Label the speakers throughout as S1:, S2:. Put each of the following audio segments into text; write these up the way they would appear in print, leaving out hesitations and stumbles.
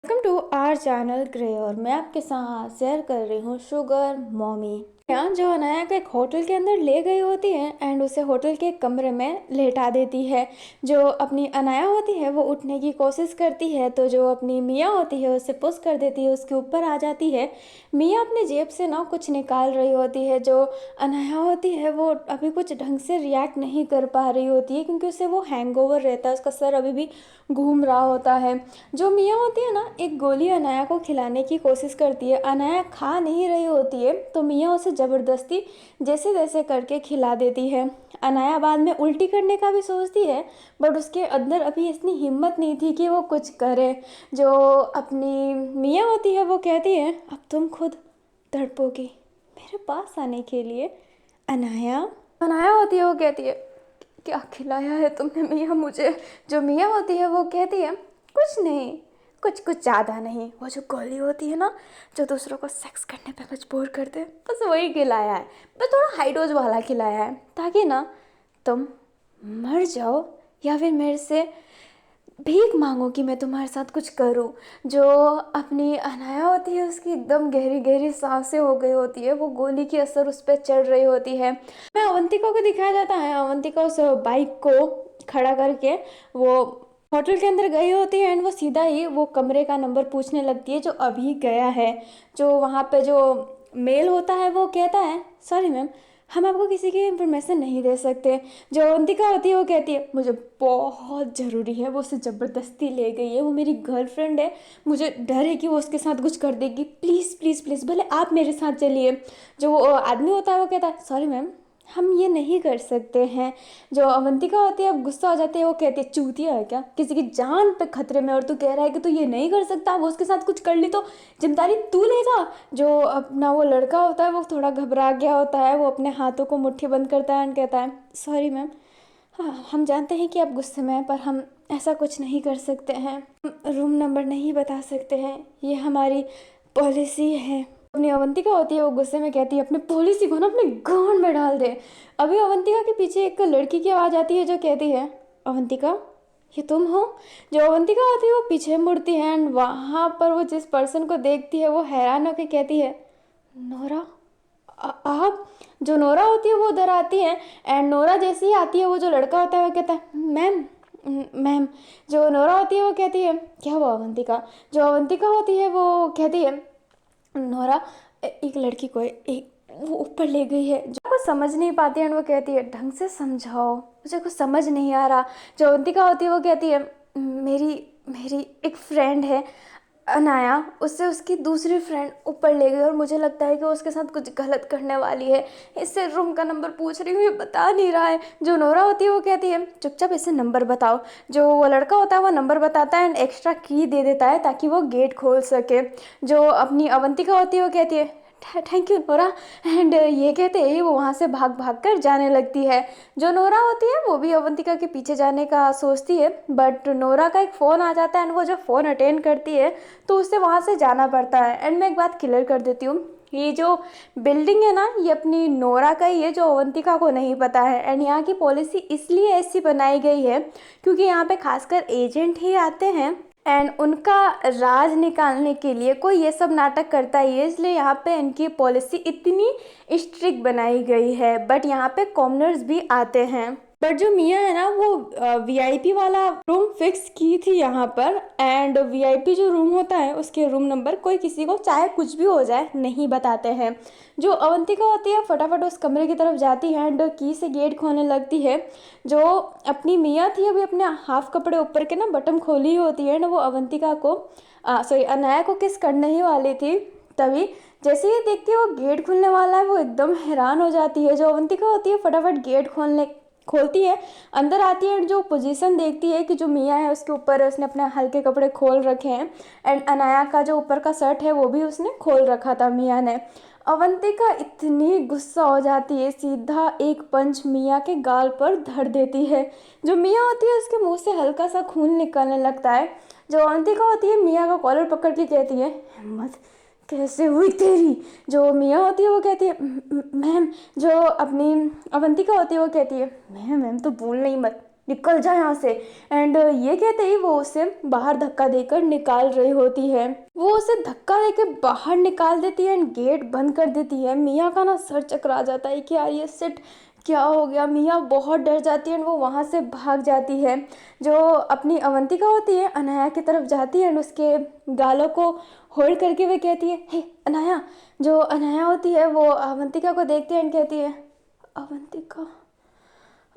S1: Welcome to our channel Grey और मैं आपके साथ शेयर कर रही हूँ शुगर मॉमी। यहाँ जो अनाया को एक होटल के अंदर ले गई होती है एंड उसे होटल के कमरे में लेटा देती है। जो अपनी अनाया होती है वो उठने की कोशिश करती है तो जो अपनी मियाँ होती है उसे पुश कर देती है, उसके ऊपर आ जाती है। मियाँ अपनी जेब से ना कुछ निकाल रही होती है। जो अनाया होती है वो अभी कुछ ढंग से रिएक्ट नहीं कर पा रही होती है क्योंकि उसे वो हैंगओवर रहता है, उसका सर अभी भी घूम रहा होता है। जो मियाँ होती है ना एक गोली अनाया को खिलाने की कोशिश करती है। अनाया खा नहीं रही होती है तो मियाँ उसे ज़बरदस्ती जैसे तैसे करके खिला देती है। अनाया बाद में उल्टी करने का भी सोचती है बट उसके अंदर अभी इतनी हिम्मत नहीं थी कि वो कुछ करे। जो अपनी मियाँ होती है वो कहती है अब तुम खुद तड़पोगी मेरे पास आने के लिए। अनाया अनाया होती है वो कहती है क्या खिलाया है तुमने मियाँ मुझे। जो मियाँ होती है वो कहती है कुछ नहीं, कुछ कुछ ज़्यादा नहीं, वो जो गोली होती है ना जो दूसरों को सेक्स करने पे मजबूर करते हैं बस वही खिलाया है, बस थोड़ा हाई डोज वाला खिलाया है ताकि ना तुम मर जाओ या फिर मेरे से भीख मांगो कि मैं तुम्हारे साथ कुछ करूं। जो अपनी अनाया होती है उसकी एकदम गहरी गहरी सांसें हो गई होती है, वो गोली की असर उस पर चढ़ रही होती है। मैं अवंतिका को दिखाया जाता है, अवंतिका उस बाइक को खड़ा करके वो होटल के अंदर गई होती है एंड वो सीधा ही वो कमरे का नंबर पूछने लगती है जो अभी गया है। जो वहाँ पे जो मेल होता है वो कहता है सॉरी मैम हम आपको किसी की इन्फॉर्मेशन नहीं दे सकते। जो अवंतिका होती है वो कहती है मुझे बहुत ज़रूरी है, वो उसे ज़बरदस्ती ले गई है, वो मेरी गर्लफ्रेंड है, मुझे डर है कि वो उसके साथ कुछ कर देगी, प्लीज़ प्लीज़ प्लीज़ भले आप मेरे साथ चलिए। जो वो आदमी होता है वो कहता है सॉरी मैम हम ये नहीं कर सकते हैं। जो अवंतिका होती है अब गुस्सा हो जाती है, वो कहती है चूतिया है क्या, किसी की जान पे खतरे में और तू कह रहा है कि तू ये नहीं कर सकता, वो उसके साथ कुछ कर ली तो जिम्मेदारी तू लेगा। जो अपना वो लड़का होता है वो थोड़ा घबरा गया होता है, वो अपने हाथों को मुट्ठी बंद करता है एंड कहता है सॉरी मैम हाँ हम जानते हैं कि आप गुस्से में हैं पर हम ऐसा कुछ नहीं कर सकते हैं, हम रूम नंबर नहीं बता सकते हैं, ये हमारी पॉलिसी है। अपनी अवंतिका होती है वो गुस्से में कहती है अपनी पॉलिसी को ना अपने गांड में डाल दे। अभी अवंतिका के पीछे एक लड़की की आवाज़ आती है जो कहती है अवंतिका ये तुम हो। जो अवंतिका होती है वो पीछे मुड़ती है एंड वहाँ पर वो जिस पर्सन को देखती है वो हैरान होकर कहती है नोरा आप। जो नोरा होती है वो उधर आती है एंड नोरा जैसे ही आती है वो जो लड़का होता है वो कहता है मैम मैम। जो नोरा होती है वो कहती है क्या हुआ अवंतिका। जो अवंतिका होती है वो कहती है नोरा एक लड़की को एक वो ऊपर ले गई है जो कुछ समझ नहीं पाती है, वो कहती है ढंग से समझाओ मुझे कुछ समझ नहीं आ रहा। जो अवंतिका होती है वो कहती है मेरी मेरी एक फ्रेंड है अनाया, उससे उसकी दूसरी फ्रेंड ऊपर ले गई और मुझे लगता है कि वो उसके साथ कुछ गलत करने वाली है, इससे रूम का नंबर पूछ रही हूँ ये बता नहीं रहा है। जो नोरा होती है वो कहती है चुपचाप इसे नंबर बताओ। जो वो लड़का होता है वो नंबर बताता है एंड एक्स्ट्रा की दे देता है ताकि वो गेट खोल सके। जो अपनी अवंतिका होती है वो कहती है थैंक यू नोरा एंड ये कहते ही वो वहाँ से भाग भाग कर जाने लगती है। जो नोरा होती है वो भी अवंतिका के पीछे जाने का सोचती है बट नोरा का एक फ़ोन आ जाता है एंड वो जब फ़ोन अटेंड करती है तो उससे वहाँ से जाना पड़ता है। एंड मैं एक बात क्लियर कर देती हूँ, ये जो बिल्डिंग है ना ये अपनी नोरा का ही है जो अवंतिका को नहीं पता है। एंड यहाँ की पॉलिसी इसलिए ऐसी बनाई गई है क्योंकि यहाँ पे खासकर एजेंट ही आते हैं एंड उनका राज निकालने के लिए कोई ये सब नाटक करता ही है, इसलिए यहाँ पे इनकी पॉलिसी इतनी स्ट्रिक्ट बनाई गई है। बट यहाँ पे कॉमनर्स भी आते हैं बट जो मियाँ है ना वो वीआईपी वाला रूम फिक्स की थी यहाँ पर एंड वीआईपी जो रूम होता है उसके रूम नंबर कोई किसी को चाहे कुछ भी हो जाए नहीं बताते हैं। जो अवंतिका होती है फटाफट उस कमरे की तरफ जाती है एंड की से गेट खोलने लगती है। जो अपनी मियाँ थी अभी अपने हाफ कपड़े ऊपर के ना बटन खोली होती है ना वो अवंतिका को सॉरी अनाया को किस करने ही वाली थी, तभी जैसे ही देखती है वो गेट खुलने वाला है वो एकदम हैरान हो जाती है। जो अवंतिका होती है फटाफट गेट खोलती है, अंदर आती है जो पोजीशन देखती है कि जो मियाँ है उसके ऊपर उसने अपने हल्के कपड़े खोल रखे हैं एंड अनाया का जो ऊपर का शर्ट है वो भी उसने खोल रखा था मियाँ ने। अवंतिका इतनी गुस्सा हो जाती है सीधा एक पंच मियाँ के गाल पर धर देती है। जो मियाँ होती है उसके मुंह से हल्का सा खून निकलने लगता है। जो अवंतिका होती है मियाँ का कॉलर पकड़ के कहती है हिम्मत कैसे हुई तेरी। जो मियाँ होती है वो कहती है मैम। जो अपनी अवंतिका होती है वो कहती है मैम मैम तो बोल नहीं मत निकल जा यहाँ से। एंड ये कहते ही वो उसे बाहर धक्का देकर निकाल रही होती है। वो उसे धक्का देकर बाहर निकाल देती है एंड गेट बंद कर देती है। मिया का ना सर चकरा जाता है कि यार ये शिट क्या हो गया। मिया बहुत डर जाती है एंड वो वहाँ से भाग जाती है। जो अपनी अवंतिका होती है अनाया की तरफ जाती है एंड उसके गालों को होल्ड करके वे कहती है, हे अनाया। जो अनाया होती है वो अवंतिका को देखती है एंड कहती है, अवंतिका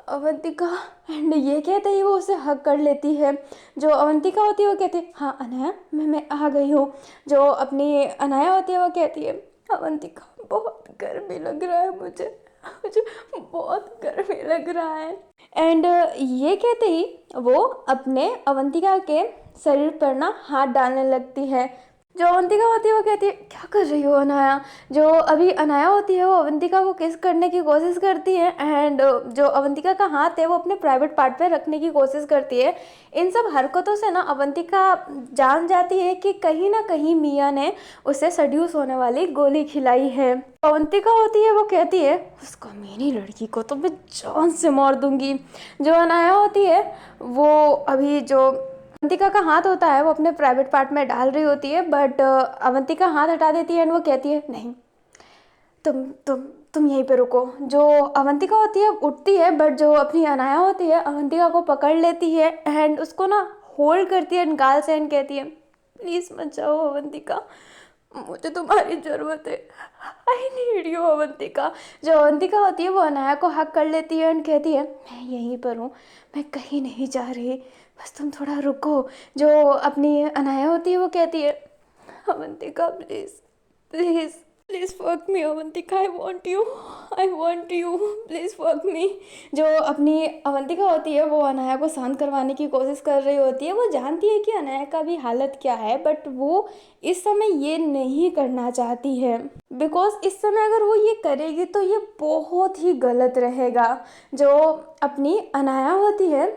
S1: अवंतिका। एंड ये कहते ही वो उसे हग कर लेती है। जो अवंतिका होती है वो कहती है, हाँ अनाया मैं आ गई हूँ। जो अपनी अनाया होती है वो कहती है, अवंतिका बहुत गर्मी लग रहा है मुझे मुझे बहुत गर्मी लग रहा है। एंड ये कहते ही वो अपने अवंतिका के शरीर पर ना हाथ डालने लगती है। जो अवंतिका होती है वो कहती है, क्या कर रही हो अनाया। जो अभी अनाया होती है वो अवंतिका को किस करने की कोशिश करती है एंड जो अवंतिका का हाथ है वो अपने प्राइवेट पार्ट पे रखने की कोशिश करती है। इन सब हरकतों से ना अवंतिका जान जाती है कि कहीं ना कहीं मिया ने उसे सड्यूस होने वाली गोली खिलाई है। अवंतिका होती है वो कहती है, उस कमीनी लड़की को तो मैं जान से मार दूंगी। जो अनाया होती है वो अभी जो अवंतिका का हाथ होता है वो अपने प्राइवेट पार्ट में डाल रही होती है, बट अवंतिका हाथ हटा देती है एंड वो कहती है, नहीं तुम यहीं पे रुको। जो अवंतिका होती है उठती है, बट जो अपनी अनाया होती है अवंतिका को पकड़ लेती है एंड उसको ना होल्ड करती है गाल से एंड कहती है, प्लीज़ मत जाओ अवंतिका, मुझे तुम्हारी ज़रूरत है, आई नीड यू अवंतिका। जो अवंतिका होती है वो अनाया को हक कर लेती है एंड कहती है, मैं यहीं पर हूँ, मैं कहीं नहीं जा रही, बस तुम थोड़ा रुको। जो अपनी अनाया होती है वो कहती है, Avantika please please please fuck me Avantika, I want you please fuck me. जो अपनी अवंतिका होती है वो अनाया को शांत करवाने की कोशिश कर रही होती है। वो जानती है कि अनाया का भी हालत क्या है, बट वो इस समय ये नहीं करना चाहती है, बिकॉज इस समय अगर वो ये करेगी तो ये बहुत ही गलत रहेगा। जो अपनी अनाया होती है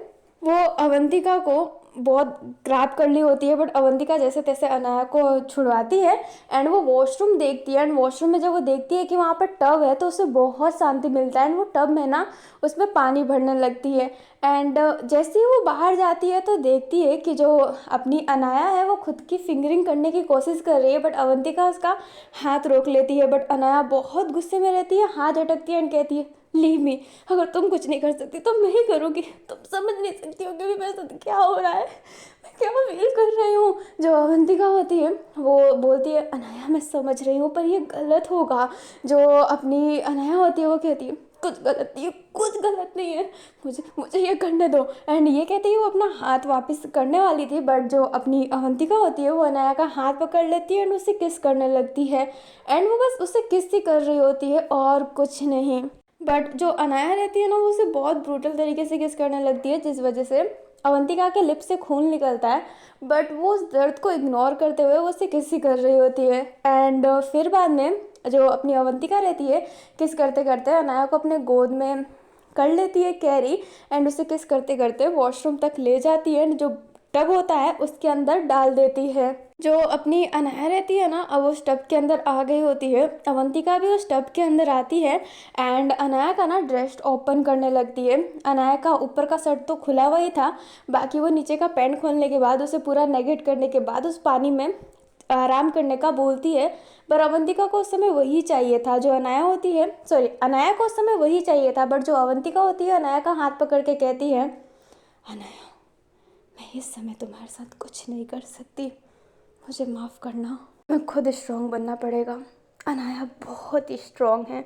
S1: वो अवंतिका को बहुत ग्रैब कर ली होती है, बट अवंतिका जैसे तैसे अनाया को छुड़वाती है एंड वो वॉशरूम देखती है। एंड वॉशरूम में जब वो देखती है कि वहाँ पर टब है तो उसे बहुत शांति मिलता है एंड वो टब में ना उसमें पानी भरने लगती है। एंड जैसे ही वो बाहर जाती है तो देखती है कि जो अपनी अनाया है वो खुद की फिंगरिंग करने की कोशिश कर रही है, बट अवंतिका उसका हाथ रोक लेती है। बट अनाया बहुत गुस्से में रहती है, हाथ झटकती है एंड कहती है, लीव मी, अगर तुम कुछ नहीं कर सकती तो मैं ही करूँगी, तुम समझ नहीं सकती हो कि मेरे साथ क्या हो रहा है, मैं क्या फील कर रही हूँ। जो अवंतिका होती है वो बोलती है, अनाया मैं समझ रही हूँ पर ये गलत होगा। जो अपनी अनाया होती है वो कहती है, कुछ गलत नहीं है, मुझे ये करने दो। एंड ये कहती है वो अपना हाथ वापस करने वाली थी, बट जो अपनी अवंतिका होती है वो अनाया का हाथ पकड़ लेती है एंड उसे किस करने लगती है। एंड वो बस उसे किस ही कर रही होती है और कुछ नहीं। बट जो अनाया रहती है ना वो उसे बहुत ब्रूटल तरीके से किस करने लगती है, जिस वजह से अवंतिका के लिप से खून निकलता है, बट वो उस दर्द को इग्नोर करते हुए वो उसे किस ही कर रही होती है। एंड फिर बाद में जो अपनी अवंतिका रहती है किस करते करते अनाया को अपने गोद में कर लेती है कैरी एंड उसे किस करते करते वॉशरूम तक ले जाती है एंड जो टब होता है उसके अंदर डाल देती है। जो अपनी अनाया रहती है ना अब उस टब के अंदर आ गई होती है, अवंतिका भी उस टब के अंदर आती है एंड अनाया का ना ड्रेस ओपन करने लगती है। अनाया का ऊपर का शर्ट तो खुला हुआ ही था, बाकी वो नीचे का पैंट खोलने के बाद उसे पूरा नेगेट करने के बाद उस पानी में आराम करने का बोलती है। पर अवंतिका को उस समय वही चाहिए था जो अनाया होती है, सॉरी अनाया को उस समय वही चाहिए था, बट जो अवंतिका होती है अनाया का हाथ पकड़ के कहती है, अनाया मैं इस समय तुम्हारे साथ कुछ नहीं कर सकती, मुझे माफ़ करना, मैं खुद स्ट्रॉन्ग बनना पड़ेगा। अनाया बहुत ही स्ट्रॉन्ग है,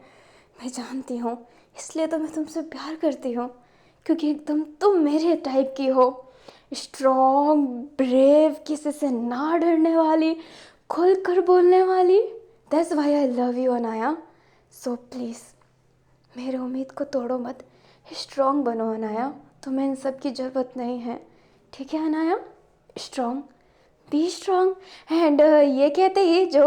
S1: मैं जानती हूँ, इसलिए तो मैं तुमसे प्यार करती हूँ, क्योंकि एकदम तुम मेरे टाइप की हो, स्ट्रॉन्ग, ब्रेव, किसी से ना डरने वाली, खुल कर बोलने वाली। That's why I love you Anaya. So please मेरे उम्मीद को तोड़ो मत, स्ट्रॉन्ग बनो अनाया, तुम्हें इन सब की ज़रूरत नहीं है, ठीक है Anaya, strong, be strong. And ये कहते ही जो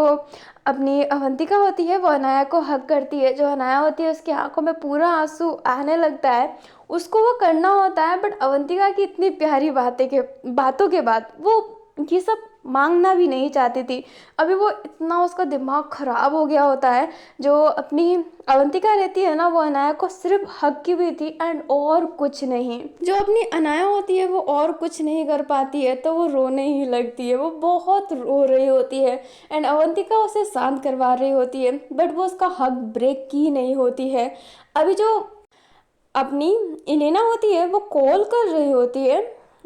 S1: अपनी अवंतिका होती है वो अनाया को हग करती है। जो अनाया होती है उसकी आंखों में पूरा आंसू आने लगता है, उसको वो करना होता है, बट अवंतिका की इतनी प्यारी बातों के बाद वो ये सब मांगना भी नहीं चाहती थी। अभी वो इतना उसका दिमाग ख़राब हो गया होता है। जो अपनी अवंतिका रहती है ना, वो अनाया को सिर्फ हक की हुई थी एंड और कुछ नहीं। जो अपनी अनाया होती है वो और कुछ नहीं कर पाती है तो वो रोने ही लगती है। वो बहुत रो रही होती है एंड अवंतिका उसे शांत करवा रही होती है, बट वो उसका हक ब्रेक की नहीं होती है। अभी जो अपनी इलेना होती है वो कॉल कर रही होती है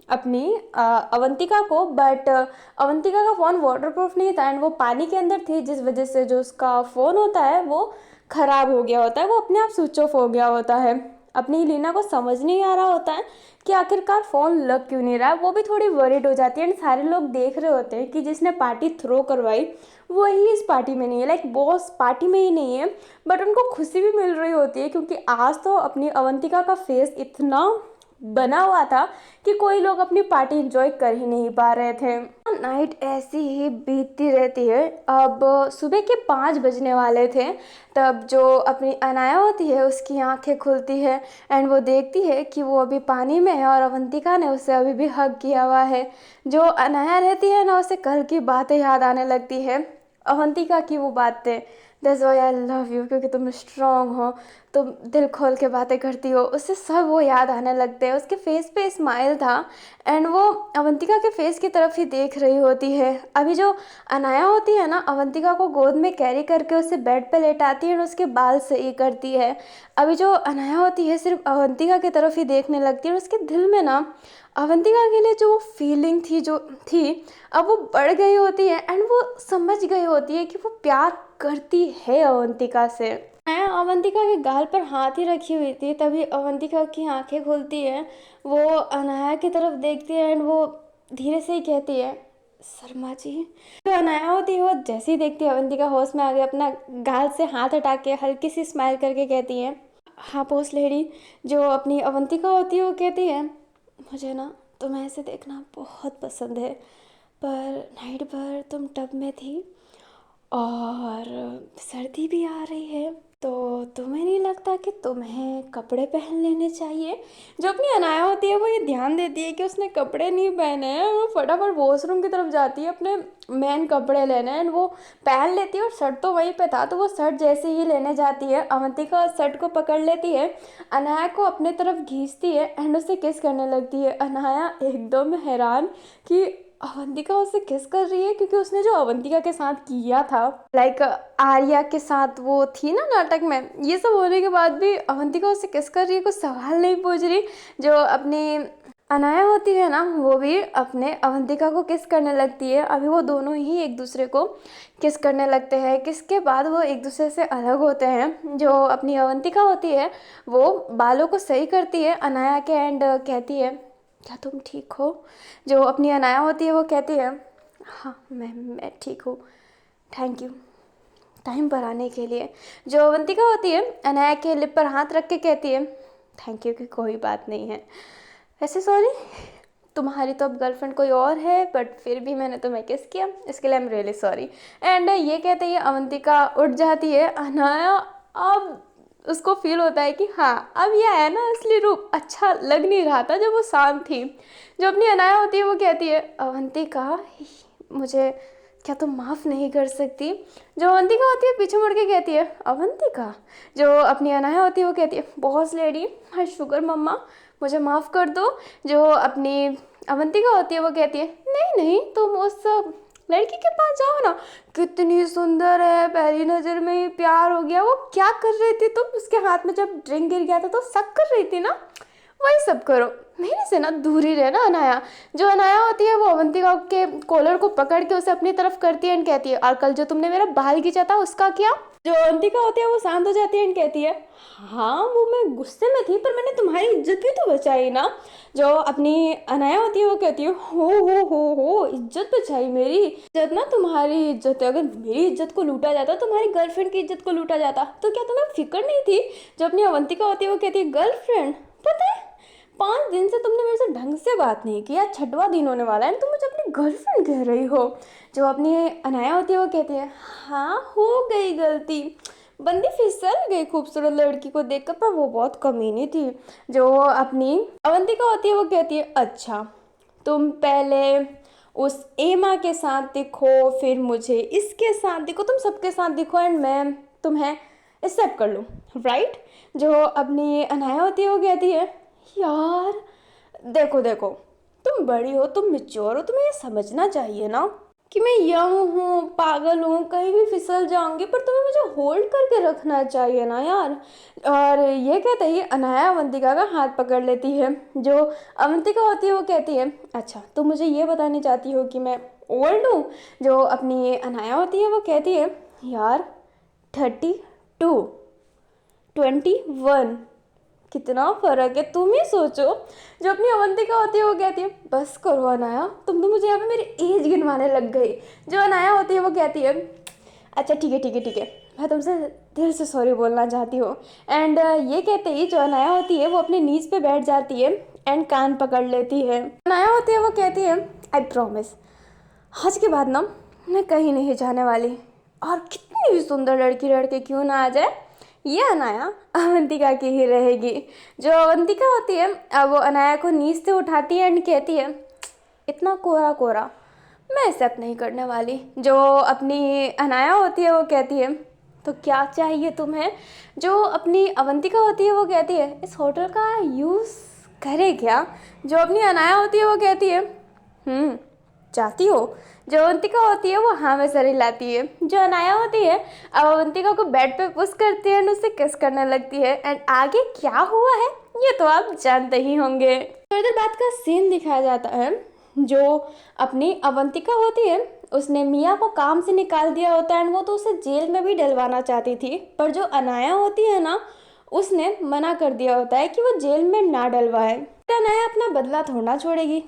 S1: अपनी अवंतिका को, बट अवंतिका का फ़ोन वाटरप्रूफ नहीं था एंड वो पानी के अंदर थी, जिस वजह से जो उसका फ़ोन होता है वो ख़राब हो गया होता है, वो अपने आप स्विच ऑफ हो गया होता है। अपनी लीना को समझ नहीं आ रहा होता है कि आखिरकार फ़ोन लग क्यों नहीं रहा है। वो भी थोड़ी वरीड हो जाती है एंड सारे लोग देख रहे होते हैं कि जिसने पार्टी थ्रो करवाई वही इस पार्टी में नहीं है, लाइक बॉस पार्टी में ही नहीं है। बट उनको खुशी भी मिल रही होती है क्योंकि आज तो अपनी अवंतिका का फेस इतना बना हुआ था कि कोई लोग अपनी पार्टी एंजॉय कर ही नहीं पा रहे थे। नाइट ऐसी ही बीतती रहती है। अब सुबह के 5 बजने वाले थे तब जो अपनी अनाया होती है उसकी आंखें खुलती है एंड वो देखती है कि वो अभी पानी में है और अवंतिका ने उसे अभी भी हग किया हुआ है। जो अनाया रहती है ना, उसे कल की बातें याद आने लगती है, अवंतिका की वो बातें, that's why I love you, क्योंकि तुम स्ट्रांग हो, तुम दिल खोल के बातें करती हो, उससे सब वो याद आने लगते हैं। उसके फेस पे स्माइल था एंड वो अवंतिका के फेस की तरफ ही देख रही होती है। अभी जो अनाया होती है ना, अवंतिका को गोद में कैरी करके उसे बेड पे लेटाती है और उसके बाल सही करती है। अभी जो अनाया होती है सिर्फ अवंतिका की तरफ ही देखने लगती है और उसके दिल में ना अवंतिका के लिए जो वो फीलिंग थी जो थी अब वो बढ़ गई होती है एंड वो समझ गई होती है कि वो प्यार करती है अवंतिका से। मैं अवंतिका के गाल पर हाथ ही रखी हुई थी, तभी अवंतिका की आंखें खुलती हैं। वो अनाया की तरफ देखती है एंड वो धीरे से ही कहती है, शर्मा जी। तो अनाया होती है वो जैसे ही देखती है अवंतिका होश में आ गई, अपना गाल से हाथ हटा के हल्की सी स्माइल करके कहती है, हाँ बॉस लेडी। जो अपनी अवंतिका होती है वो कहती है, मुझे ना तुम्हें ऐसे देखना बहुत पसंद है, पर नाइट भर तुम टब में थी और सर्दी भी आ रही है, तो तुम्हें नहीं लगता कि तुम्हें कपड़े पहन लेने चाहिए। जो अपनी अनाया होती है वो ये ध्यान देती है कि उसने कपड़े नहीं पहने हैं, वो फटाफट वॉशरूम की तरफ जाती है अपने मेन कपड़े लेने एंड वो पहन लेती है। और शर्ट तो वहीं पे था, तो वो शर्ट जैसे ही लेने जाती है, अवंतिका शर्ट को पकड़ लेती है, अनाया को अपने तरफ खींचती है एंड उसे किस करने लगती है। अनाया एकदम हैरान कि अवंतिका उससे किस कर रही है, क्योंकि उसने जो अवंतिका के साथ किया था, लाइक आर्या के साथ वो थी ना नाटक में, ये सब होने के बाद भी अवंतिका उससे किस कर रही है, कुछ सवाल नहीं पूछ रही। जो अपनी अनाया होती है ना, वो भी अपने अवंतिका को किस करने लगती है। अभी वो दोनों ही एक दूसरे को किस करने लगते हैं। किसके बाद वो एक दूसरे से अलग होते हैं। जो अपनी अवंतिका होती है वो बालों को सही करती है अनाया के एंड कहती है, क्या तुम ठीक हो। जो अपनी अनाया होती है वो कहती है, हाँ मैं ठीक हूँ, थैंक यू टाइम पर आने के लिए। जो अवंतिका होती है अनाया के लिप पर हाथ रख के कहती है, थैंक यू की कोई बात नहीं है, ऐसे सॉरी, तुम्हारी तो अब गर्लफ्रेंड कोई और है, बट फिर भी मैंने तुम्हें किस किया, इसके लिए I am really sorry. And ये कहते ही अवंतिका उठ जाती है। अनाया अब उसको फील होता है कि हाँ अब यह है ना असली रूप, अच्छा लग नहीं रहा था जब वो शांत थी। जो अपनी अनाया होती है वो कहती है, अवंतिका मुझे क्या तुम माफ़ नहीं कर सकती। जो अवंतिका होती है पीछे मुड़ के कहती है, अवंतिका। जो अपनी अनाया होती है वो कहती है, बॉस लेडी हाँ शुगर मम्मा, मुझे माफ़ कर दो। जो अपनी अवंतिका होती है वो कहती है, नहीं नहीं तुम उस लड़की के पास जाओ ना, कितनी सुंदर है, पहली नज़र में ही प्यार हो गया। वो क्या कर रही थी तुम, उसके हाथ में जब ड्रिंक गिर गया था तो शक कर रही थी ना, वही सब करो, मेरे से ना दूर ही रहना अनाया। जो अनाया होती है वो अवंतिका के कॉलर को पकड़ के उसे अपनी तरफ करती है एंड कहती है, और कल जो तुमने मेरा बाल खींचा था उसका क्या। जो अवंतिका होती है वो शांत हो जाती है एंड कहती है, हाँ वो मैं गुस्से में थी, पर मैंने तुम्हारी इज्जत भी तो बचाई ना। जो अपनी अनाया होती है वो कहती है, हो इज्जत बचाई, मेरी इज्जत ना तुम्हारी इज्जत है, अगर मेरी इज्जत को लूटा जाता, तुम्हारी गर्लफ्रेंड की इज्जत को लूटा जाता तो क्या तुम्हें फिक्र नहीं थी। जो अपनी अवंतिका होती है वो कहती है, गर्लफ्रेंड, पता है 5 दिन से तुमने मेरे से ढंग से बात नहीं किया, 6वां दिन होने वाला है, तुम मुझे अपनी गर्लफ्रेंड कह रही हो। जो अपनी अनाया होती है वो कहती है, हाँ हो गई गलती, बंदी फिसल गई खूबसूरत लड़की को देखकर, पर वो बहुत कमीनी थी। जो अपनी अवंतिका होती है वो कहती है, अच्छा तुम पहले उस एमा के साथ दिखो, फिर मुझे इसके साथ दिखो, तुम सबके साथ दिखो एंड मैं तुम्हें एक्सेप्ट कर लूँ, राइट। जो अपनी अनाया होती है वो कहती है यार देखो देखो, तुम बड़ी हो, तुम मैच्योर हो, तुम्हें ये समझना चाहिए ना कि मैं यंग हूँ, पागल हूँ, कहीं भी फिसल जाऊंगी, पर तुम्हें मुझे होल्ड करके रखना चाहिए ना यार। और ये कहते ही अनाया अवंतिका का हाथ पकड़ लेती है। जो अवंतिका होती है वो कहती है अच्छा तुम मुझे ये बतानी चाहती हो कि मैं ओल्ड हूँ। जो अपनी अनाया होती है वो कहती है यार 32, 21, कितना फर्क है, तुम ही सोचो। जो अपनी अवंतिका होती है वो कहती है बस करो अनाया, तुम तो मुझे यहाँ पे मेरी एज गिनवाने लग गई। जो अनाया होती है वो कहती है अच्छा ठीक है ठीक है ठीक है, मैं तुमसे दिल से सॉरी बोलना चाहती हूँ। एंड ये कहते ही जो अनाया होती है वो अपने नीज पे बैठ जाती है एंड कान पकड़ लेती है। अनाया होती है वो कहती है आई प्रॉमिस आज के बाद ना मैं कहीं नहीं जाने वाली, और कितनी भी सुंदर लड़की लड़के क्यों ना आ जाए ये अनाया अवंतिका की ही रहेगी। जो अवंतिका होती है अब वो अनाया को नीचे से उठाती है एंड कहती है इतना कोरा कोरा मैं एक्सेप्ट नहीं करने वाली। जो अपनी अनाया होती है वो कहती है तो क्या चाहिए तुम्हें। जो अपनी अवंतिका होती है वो कहती है इस होटल का यूज़ करे क्या। जो अपनी अनाया होती है वो कहती है चाहती हो। जो अवंतिका होती है वो हाँ में सर हिलाती है। जो अनाया होती है अब अवंतिका को बेड पे पुश करती है एंड उससे किस करने लगती है। एंड आगे क्या हुआ है ये तो आप जानते ही होंगे। फर्दर बात का सीन दिखाया जाता है। जो अपनी अवंतिका होती है उसने मिया को काम से निकाल दिया होता है एंड वो तो उसे जेल में भी डलवाना चाहती थी, पर जो अनाया होती है ना उसने मना कर दिया होता है कि वो जेल में ना डलवाए। अनाया अपना बदला थोड़ा छोड़ेगी,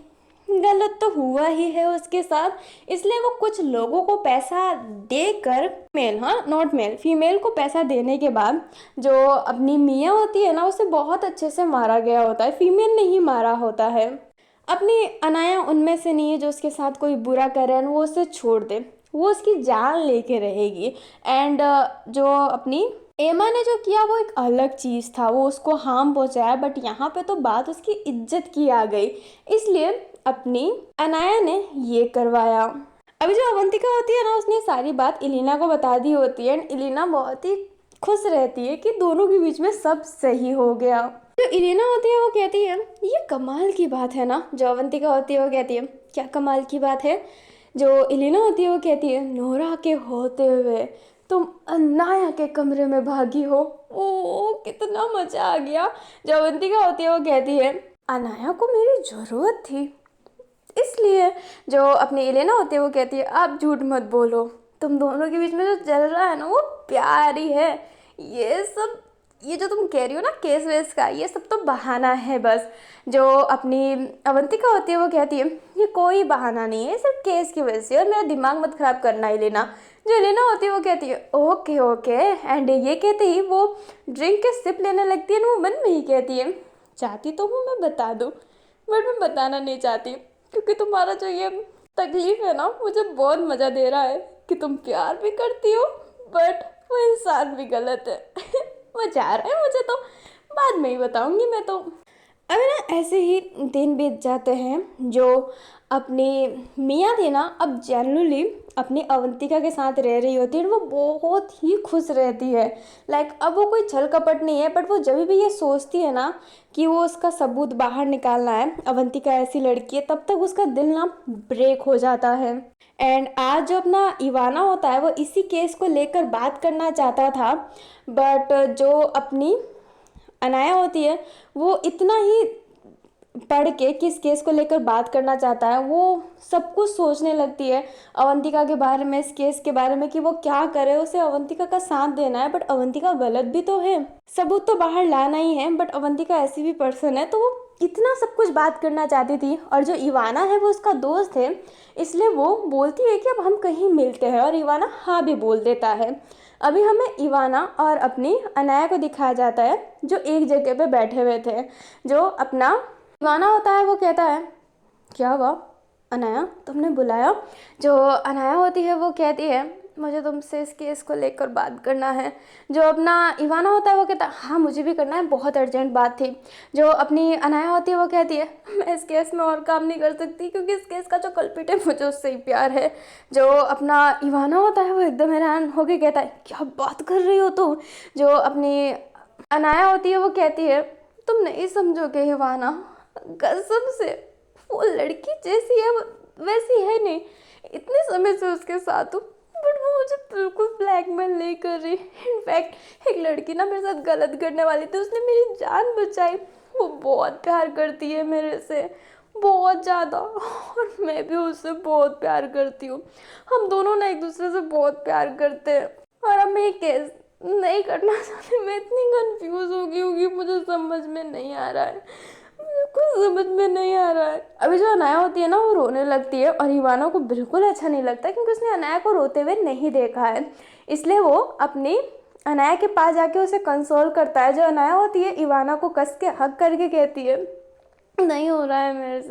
S1: गलत तो हुआ ही है उसके साथ, इसलिए वो कुछ लोगों को पैसा देकर मेल हाँ नॉट मेल फीमेल को पैसा देने के बाद जो अपनी मियाँ होती है ना उसे बहुत अच्छे से मारा गया होता है, फीमेल ने ही मारा होता है। अपनी अनाया उनमें से नहीं है जो उसके साथ कोई बुरा करे एंड वो उसे छोड़ दे, वो उसकी जान लेके रहेगी। एंड जो अपनी एमा ने जो किया वो एक अलग चीज़ था, वो उसको हार्म पहुंचाया, बट यहाँ पे तो बात उसकी इज्जत की आ गई, इसलिए अपनी अनाया ने ये करवाया। अभी जो अवंतिका होती है ना उसने सारी बात इलीना को बता दी होती है एंड इलीना बहुत ही खुश रहती है कि दोनों के बीच में सब सही हो गया। जो इलीना होती है वो कहती है ये कमाल की बात है ना। जो अवंतिका होती है वो कहती है क्या कमाल की बात है। जो इलीना होती है वो कहती है नोरा के होते हुए तुम अनाया के कमरे में भागी हो, ओ कितना मजा आ गया। जो अवंतिका होती है वो कहती है अनाया को मेरी जरूरत थी इसलिए। जो अपनी इलेना होती है वो कहती है आप झूठ मत बोलो, तुम दोनों के बीच में जो चल रहा है ना वो प्यार ही है, ये सब ये जो तुम कह रही हो ना केस वेस का ये सब तो बहाना है बस। जो अपनी अवंतिका होती है वो कहती है ये कोई बहाना नहीं है, सिर्फ केस की वजह से, और मेरा दिमाग मत खराब करना ही लेना। जो लेना होती है वो कहती है ओके ओके एंड ये कहते ही वो ड्रिंक के सिप लेने लगती है। वो मन में ही कहती है चाहती तो हूँ मैं बता दूँ, बट मैं बताना नहीं चाहती क्योंकि तुम्हारा जो ये तकलीफ है ना मुझे बहुत मज़ा दे रहा है कि तुम प्यार भी करती हो बट वो इंसान भी गलत है। मजा आ रहा है मुझे तो, बाद में ही बताऊंगी मैं तो। अभी ना ऐसे ही दिन बीत जाते हैं। जो अपनी मियाँ थी ना अब जनरली अपनी अवंतिका के साथ रह रही होती है, वो बहुत ही खुश रहती है। लाइक अब वो कोई छल कपट नहीं है, बट वो जब भी ये सोचती है ना कि वो उसका सबूत बाहर निकालना है, अवंतिका ऐसी लड़की है, तब तक उसका दिल ना ब्रेक हो जाता है। एंड आज जो अपना इवाना होता है वो इसी केस को लेकर बात करना चाहता था, बट जो अपनी अनाया होती है वो इतना ही पढ़ के किस केस को लेकर बात करना चाहता है वो सब कुछ सोचने लगती है अवंतिका के बारे में, इस केस के बारे में कि वो क्या करे, उसे अवंतिका का साथ देना है, बट अवंतिका गलत भी तो है, सबूत तो बाहर लाना ही है, बट अवंतिका ऐसी भी पर्सन है तो वो इतना सब कुछ बात करना चाहती थी। और जो इवाना है वो उसका दोस्त है, इसलिए वो बोलती है कि अब हम कहीं मिलते हैं, और इवाना हाँ भी बोल देता है। अभी हमें इवाना और अपनी अनाया को दिखाया जाता है जो एक जगह पे बैठे हुए थे। जो अपना इवाना होता है वो कहता है क्या हुआ अनाया तुमने बुलाया। जो अनाया होती है वो कहती है मुझे तुमसे इस केस को लेकर बात करना है। जो अपना इवाना होता है वो कहता है हाँ मुझे भी करना है, बहुत अर्जेंट बात थी। जो अपनी अनाया होती है वो कहती है मैं इस केस में और काम नहीं कर सकती क्योंकि इस केस का जो कल्पिट है मुझे उससे ही प्यार है। जो अपना इवाना होता है वो एकदम हैरान होके कहता है क्या बात कर रही हो तुम। जो अपनी अनाया होती है वो कहती है तुम नहीं समझोगे इवाना, कसम से वो लड़की जैसी है वैसी है नहीं, इतने समय से उसके साथ हूँ बट वो मुझे बिल्कुल ब्लैकमेल नहीं कर रही। इनफैक्ट एक लड़की ना मेरे साथ गलत करने वाली थी, उसने मेरी जान बचाई। वो बहुत प्यार करती है मेरे से, बहुत ज़्यादा, और मैं भी उससे बहुत प्यार करती हूँ। हम दोनों ना एक दूसरे से बहुत प्यार करते हैं और अब मैं ये केस नहीं करना चाहती। मैं इतनी कंफ्यूज हो गई होगी, मुझे समझ में नहीं आ रहा है, मुझे कुछ समझ में नहीं आ रहा है। अभी जो अनाया होती है ना वो रोने लगती है और इवाना को बिल्कुल अच्छा नहीं लगता क्योंकि उसने अनाया को रोते हुए नहीं देखा है, इसलिए वो अपनी अनाया के पास जाके उसे कंसोल करता है। जो अनाया होती है इवाना को कस के हक करके कहती है नहीं हो रहा है मेरे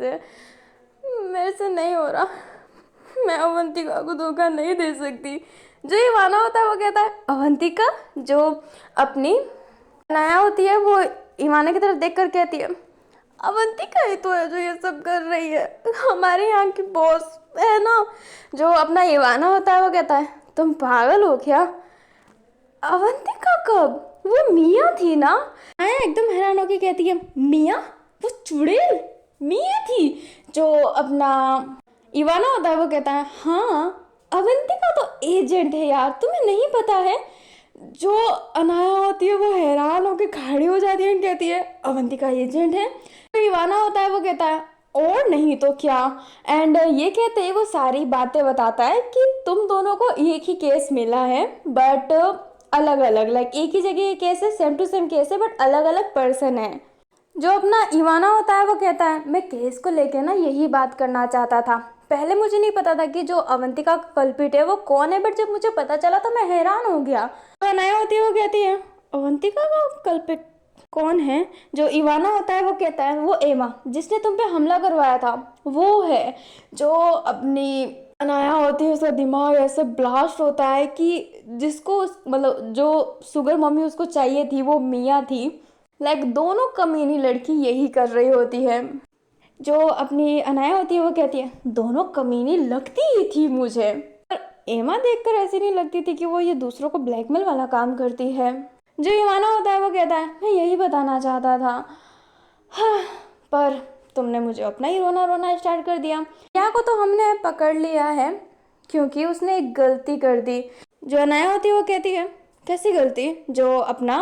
S1: से नहीं हो रहा, मैं अवंतिका को धोखा नहीं दे सकती। जो इवाना होता है वो कहता है अवंतिका। जो अपनी अनाया होती है वो इवाना की तरफ देख कर कहती है अवंतिका ही तो है जो ये सब कर रही है, हमारे यहाँ की बॉस है ना। जो अपना इवाना होता है वो कहता है तुम पागल हो क्या, अवंतिका कब, वो मिया थी ना। मैं एकदम हैरान होकर कहती है मिया, वो चुड़ैल मिया थी। जो अपना इवाना होता है वो कहता है हाँ अवंतिका तो एजेंट है यार, तुम्हें नहीं पता है। जो अनाया होती है वो हैरान होकर खड़ी हो जाती है और कहती है अवंतिका एजेंट है। तो इवाना होता है वो कहता है और नहीं तो क्या। एंड ये कहते हैं वो सारी बातें बताता है कि तुम दोनों को एक ही केस मिला है बट अलग अलग, लाइक एक ही जगह ये केस है, सेम टू सेम केस है बट अलग अलग पर्सन है। जो अपना इवाना होता है वो कहता है मैं केस को लेके ना यही बात करना चाहता था, पहले मुझे नहीं पता था कि जो अवंतिका का कल्पिट है वो कौन है, बट जब मुझे पता चला तो मैं हैरान हो गया। तो अनाया होती है वो कहती है अवंतिका का कल्पिट कौन है। जो इवाना होता है वो कहता है वो एमा जिसने तुम पे हमला करवाया था वो है। जो अपनी अनाया होती है उसका दिमाग ऐसे ब्लास्ट होता है कि जिसको मतलब जो सुगर मम्मी उसको चाहिए थी वो मिया थी, लाइक दोनों कमीनी लड़की यही कर रही होती है। जो अपनी अनाया होती है वो कहती है दोनों कमीनी लगती ही थी मुझे, पर एमा देखकर ऐसी नहीं लगती थी कि वो ये दूसरों को ब्लैकमेल वाला काम करती है। जो इवाना होता है वो कहता है मैं यही बताना चाहता था, हाँ पर तुमने मुझे अपना ही रोना रोना स्टार्ट कर दिया। या को तो हमने पकड़ लिया है क्योंकि उसने एक गलती कर दी। जो अनाया होती है वो कहती है कैसी गलती। जो अपना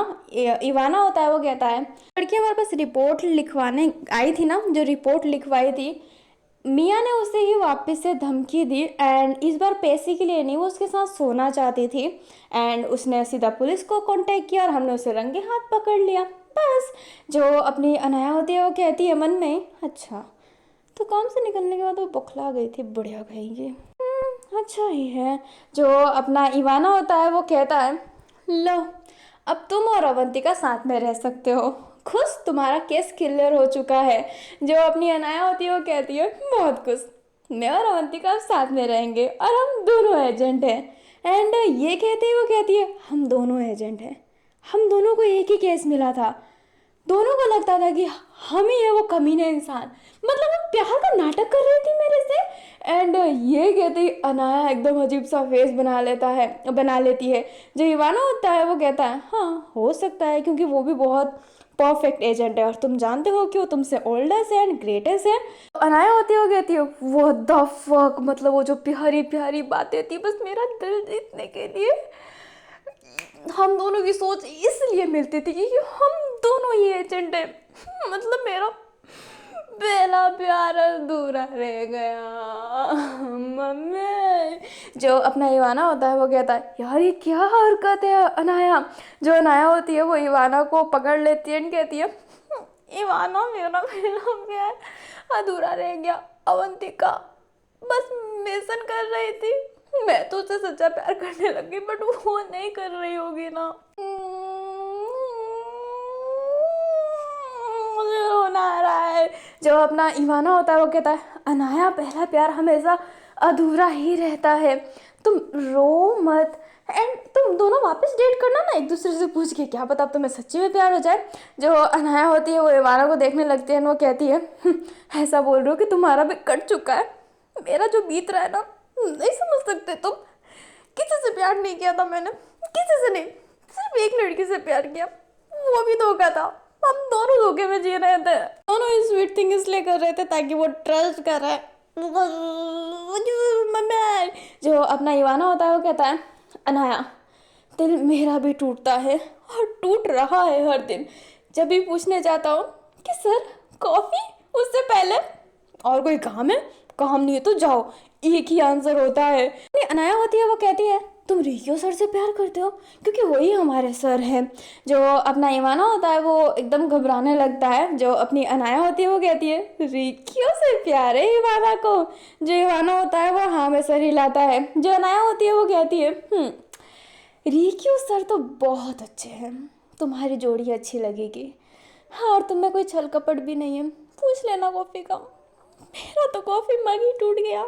S1: इवाना होता है वो कहता है लड़की हमारे पास रिपोर्ट लिखवाने आई थी ना, जो रिपोर्ट लिखवाई थी मिया ने उसे ही वापस से धमकी दी एंड इस बार पैसे के लिए नहीं, वो उसके साथ सोना चाहती थी एंड उसने सीधा पुलिस को कांटेक्ट किया और हमने उसे रंगे हाथ पकड़ लिया बस। जो अपनी अनाया होती है वो कहती है मन में अच्छा, तो काम से निकलने के बाद वो बौखला गई थी, बढ़िया कहेंगे अच्छा ही है। जो अपना इवाना होता है वो कहता है लो अब तुम और अवंतिका साथ में रह सकते हो, खुश, तुम्हारा केस क्लियर हो चुका है। जो अपनी अनाया होती है वो कहती है बहुत खुश, मैं और अवंतिका अब साथ में रहेंगे और हम दोनों एजेंट हैं। एंड ये कहते ही वो कहती है हम दोनों एजेंट हैं, हम दोनों को एक ही केस मिला था, दोनों को लगता था कि हम ही है वो कमीने इंसान, मतलब वो प्यार का नाटक कर रही थी मेरे से। एंड ये कहते ही अनाया एकदम अजीब सा फेस बना लेती है। जो इवाना होता है वो कहता है हाँ हो सकता है क्योंकि वो भी बहुत परफेक्ट एजेंट है और तुम जानते हो कि वो तुमसे ओल्डेस्ट है एंड ग्रेटेस्ट है। अनाया होती है वो कहती है वो द फक, मतलब वो जो प्यारी प्यारी बातें थी बस मेरा दिल जीतने के लिए। हम दोनों की सोच इसलिए मिलती थी कि हम दोनों ही एजेंट हैं, मतलब मेरा पहला प्यार अधूरा रह गया मम्मी। जो अपना इवाना होता है वो कहता है यार ये क्या हरकत है अनाया। जो अनाया होती है वो इवाना को पकड़ लेती है और कहती है इवाना मेरा पहला प्यार अधूरा रह गया, अवंतिका बस मिशन कर रही थी, मैं तो उससे सच्चा प्यार करने लगी बट वो नहीं कर रही होगी ना। मुझे रोना आ रहा है। जो अपना इवाना होता है वो कहता है अनाया पहला प्यार हमेशा अधूरा ही रहता है, तुम रो मत, एंड तुम दोनों वापस डेट करना ना एक दूसरे से पूछ के, क्या पता अब तुम्हें सच्ची में प्यार हो जाए। जो अनाया होती है वो इवाना को देखने लगती है, वो कहती है ऐसा बोल रहे हो कि तुम्हारा भी कट चुका है, मेरा जो बीत रहा है ना नहीं समझ सकते तुम। किसी से प्यार नहीं किया था मैंने, किसी से नहीं, सिर्फ एक लड़की से प्यार किया, वो भी धोखा था। हम दोनों धोखे में जी रहे थे, दोनों ये स्वीट थिंग इसलिए कर रहे थे ताकि वो ट्रस्ट करे। जो अपना इवाना होता है वो कहता है, अनाया दिल मेरा भी टूटता है और टूट रहा है हर दिन। जब भी पूछने जाता हूँ कि सर कॉफ़ी, उससे पहले और कोई काम है, काम नहीं है तो जाओ, एक ही आंसर होता है। अनाया होती है वो कहती है, तुम रिकियो सर से प्यार करते हो क्योंकि वही हमारे सर हैं। जो अपना इवाना होता है वो एकदम घबराने लगता है। जो अपनी अनाया होती है वो कहती है, रिकियो से प्यार है इवाना को। जो इवाना होता है वो हाँ में सर हिलाता है। जो अनाया होती है वो कहती है, रिकियो सर तो बहुत अच्छे हैं, तुम्हारी जोड़ी अच्छी लगेगी। हाँ, और तुम में कोई छल कपट भी नहीं है, पूछ लेना कॉफ़ी का। मेरा तो कॉफ़ी मग ही टूट गया।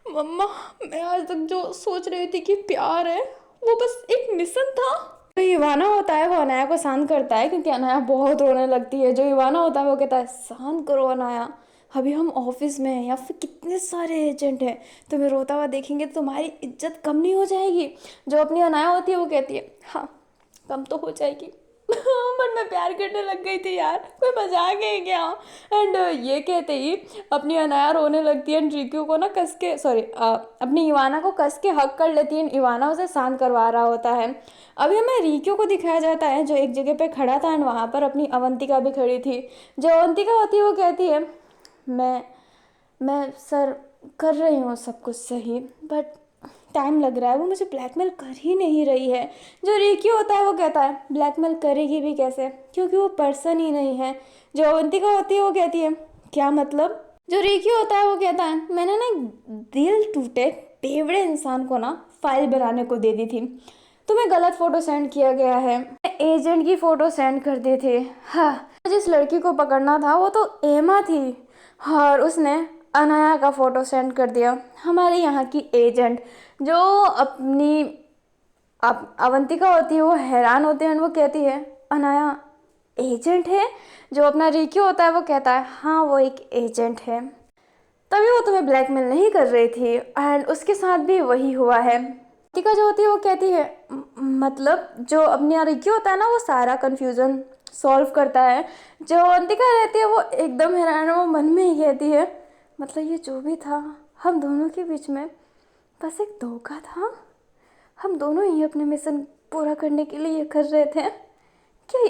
S1: मम्मा, मैं आज तक जो सोच रही थी कि प्यार है वो बस एक मिशन था। जो इवाना होता है वो अनाया को शांत करता है क्योंकि अनाया बहुत रोने लगती है। जो इवाना होता है वो कहता है, शांत करो अनाया, अभी हम ऑफिस में हैं या फिर कितने सारे एजेंट हैं, तुम्हें रोता हुआ देखेंगे तो तुम्हारी इज्जत कम नहीं हो जाएगी। जो अपनी अनाया होती है वो कहती है, हाँ कम तो हो जाएगी पर मैं प्यार करने लग गई थी यार, कोई मजाक है क्या। एंड ये कहते ही अपनी अनाया रोने लगती है एंड रिक्यू को ना कस के अपनी इवाना को कस के हक कर लेती है। इवाना उसे शांत करवा रहा होता है। अभी हमें रिक्यू को दिखाया जाता है जो एक जगह पे खड़ा था एंड वहाँ पर अपनी अवंतिका भी खड़ी थी। जो अवंतिका होती है वो कहती है, मैं सर कर रही हूँ सब कुछ सही, बट टाइम लग रहा है, वो मुझे ब्लैकमेल कर ही नहीं रही है। जो रिक्यू होता है वो कहता है, ब्लैकमेल करेगी भी कैसे, क्योंकि वो पर्सन ही नहीं है। जो अवंतिका होती है वो कहती है, क्या मतलब। जो रिक्यू होता है वो कहता है, मैंने ना एक दिल टूटे बेवड़े इंसान को ना फाइल बनाने को दे दी थी, तुम्हें गलत फ़ोटो सेंड किया गया है, एजेंट की फ़ोटो सेंड कर दी थी। हाँ, जिस लड़की को पकड़ना था वो तो एमा थी और उसने अनाया का फ़ोटो सेंड कर दिया, हमारे यहाँ की एजेंट। जो अपनी अवंतिका होती है वो हैरान होती है और वो कहती है, अनाया एजेंट है। जो अपना रिक्यू होता है वो कहता है, हाँ वो एक एजेंट है, तभी वो तुम्हें ब्लैकमेल नहीं कर रही थी एंड उसके साथ भी वही हुआ है। अवंतिका जो होती है वो कहती है, मतलब जो अपनी रिक्यू होता है ना वो सारा कन्फ्यूज़न सॉल्व करता है। जो अवंतिका रहती है वो एकदम हैरान, वो मन में ही कहती है, मतलब ये जो भी था हम दोनों के बीच में बस एक धोखा था, हम दोनों ही अपने मिशन पूरा करने के लिए ये कर रहे थे, क्या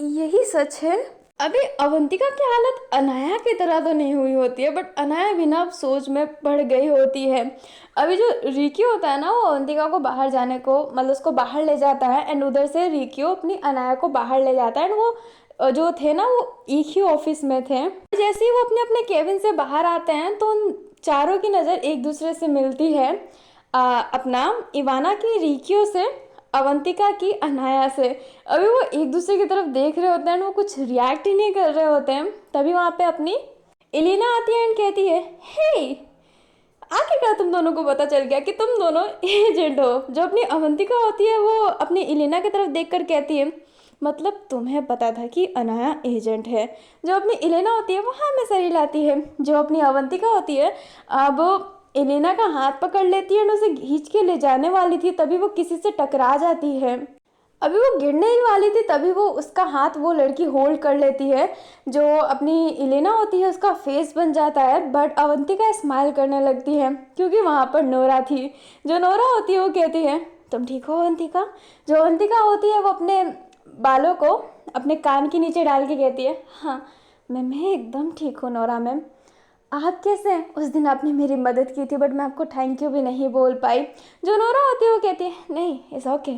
S1: यही सच है। अभी अवंतिका की हालत अनाया की तरह तो नहीं हुई होती है, बट अनाया भी ना सोच में पड़ गई होती है। अभी जो रिक्यू होता है ना वो अवंतिका को बाहर जाने को, मतलब उसको बाहर ले जाता है एंड उधर से रिक्यू अपनी अनाया को बाहर ले जाता है एंड वो जो थे ना वो एक ही ऑफिस में थे। जैसे ही वो अपने अपने केबिन से बाहर आते हैं तो उन चारों की नज़र एक दूसरे से मिलती है, अपना इवाना की रिक्यू से, अवंतिका की अनाया से। अभी वो एक दूसरे की तरफ देख रहे होते हैं, वो कुछ रिएक्ट ही नहीं कर रहे होते हैं। तभी वहाँ पे अपनी एलिना आती है एंड कहती है, हे आखिरकार तुम दोनों को पता चल गया कि तुम दोनों एजेंट हो। जो अपनी अवंतिका होती है वो अपनी एलिना की तरफ देखकर कहती है, मतलब तुम्हें पता था कि अनाया एजेंट है। जो अपनी एलिना होती है वो हाँ में सर हिलाती है। जो अपनी अवंतिका होती है अब एलिना का हाथ पकड़ लेती है और उसे खींच के ले जाने वाली थी, तभी वो किसी से टकरा जाती है। अभी वो गिरने ही वाली थी तभी वो उसका हाथ वो लड़की होल्ड कर लेती है। जो अपनी एलिना होती है उसका फेस बन जाता है, बट अवंतिका स्माइल करने लगती है क्योंकि वहाँ पर नोरा थी। जो नोरा होती है वो कहती है, तुम ठीक हो अवंतिका। जो अवंतिका होती है वो अपने बालों को अपने कान के नीचे डाल के कहती है, हाँ मैं एकदम ठीक हूँ नोरा मैम, आप कैसे हैं। उस दिन आपने मेरी मदद की थी बट मैं आपको थैंक यू भी नहीं बोल पाई। जो नोरा होती है वो कहती है, नहीं it's okay,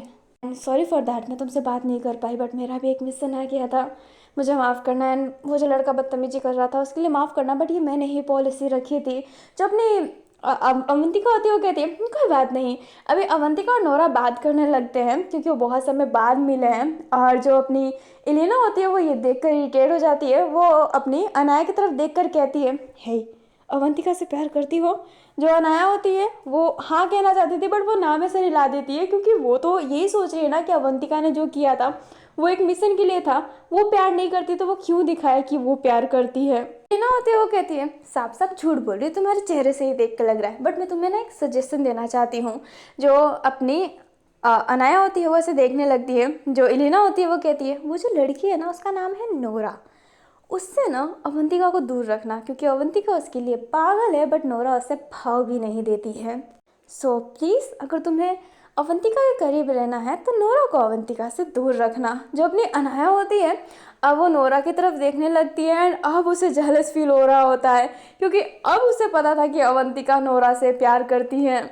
S1: sorry for that, मैं तुमसे बात नहीं कर पाई, बट मेरा भी एक मिशन आ गया था, मुझे माफ़ करना। एंड वो जो लड़का बदतमीजी कर रहा था उसके लिए माफ़ करना, बट ये मैंने ही पॉलिसी रखी थी। जो अपनी अवंतिका होती है वो कहती है, कोई बात नहीं। अभी अवंतिका और नोरा बात करने लगते हैं क्योंकि वो बहुत समय बाद मिले हैं। और जो अपनी एलिना होती है वो ये देखकर इरिटेट हो जाती है। वो अपनी अनाया की तरफ देखकर कहती है, हे अवंतिका से प्यार करती हो। जो अनाया होती है वो हाँ कहना चाहती थी, बट वो ना में से हिला देती है, क्योंकि वो तो यही सोच रही है ना कि अवंतिका ने जो किया था वो एक मिशन के लिए था, वो प्यार नहीं करती तो वो क्यों दिखाए कि वो प्यार करती है। ना होती है वो कहती है साफ साफ झूठ बोल रही है, तुम्हारे चेहरे से ही देख के लग रहा है, बट मैं तुम्हें ना एक सजेशन देना चाहती हूँ। जो अपनी अनाया होती है वो ऐसे देखने लगती है, जो इलिना होती है वो कहती है वो जो लड़की है ना उसका नाम है नोरा, उससे ना अवंतिका को दूर रखना, क्योंकि अवंतिका उसके लिए पागल है, बट नोरा उससे भाव भी नहीं देती है। सो प्लीज़ अगर तुम्हें अवंतिका के करीब रहना है तो नोरा को अवंतिका से दूर रखना। जो अपनी अनाया होती है अब वो नोरा की तरफ देखने लगती है, एंड अब उसे जेलस फील हो रहा होता है, क्योंकि अब उसे पता था कि अवंतिका नोरा से प्यार करती है।